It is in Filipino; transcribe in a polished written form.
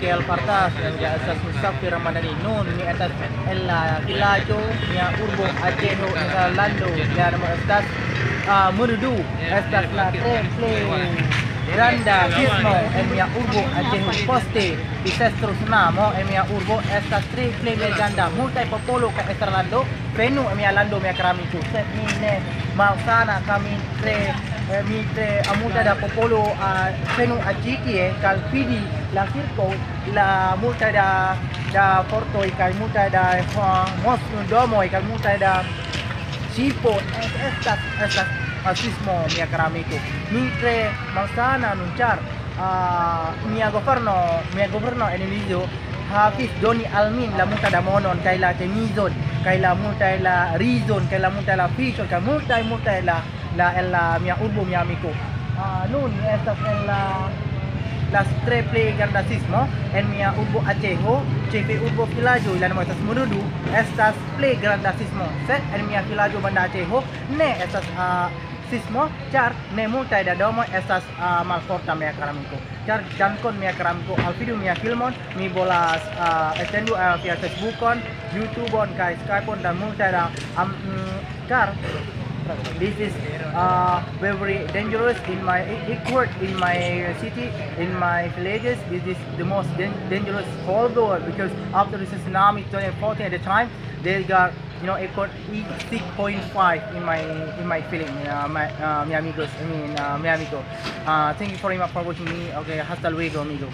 que al partas ya estas musafir mandarinun ni atas el vilaggio ya urbo Ajeho Lando ya estas menuju estas la temple granda mismo en mi urbo Ajeho poste di sestro sunamo en mi urbo estas triple legenda multi popolo ka Estralando penu en mi lando mi kramiku set mine mausana kami tre amuta da popolo penu ajiki kal pidi la circo la multa da porto kal multa da mos domo kal multa da sipo estas asismo mia karamiku mitre mausana nunchar mia governo en Emilio Hafiz Doni Almin la multa da monon kay la temizon kay la multa la rizon kay la multa la fiso kay multa la mia urbo mia amico nun estas en las triple grandasismo en mia urbo Ajeho chefe urbo vilaggio la nomo estas Menuju estas play grandasismo sed en mia vilaggio banda Ajeho ne estas sismo char ne multaj da domoj estas malforta mia karamiko char dankon mia karamiko al video mia filmon mi volas etendu via Facebookon, YouTubeon kaj Skypeon dan multaj da char this is very dangerous in my work in my city in my villages. This is the most dangerous whole world because after the tsunami 2014 at the time they got it got 6.5 in my feeling mi amigos I mean mi amigo thank you very much for watching me. Okay, hasta luego amigo.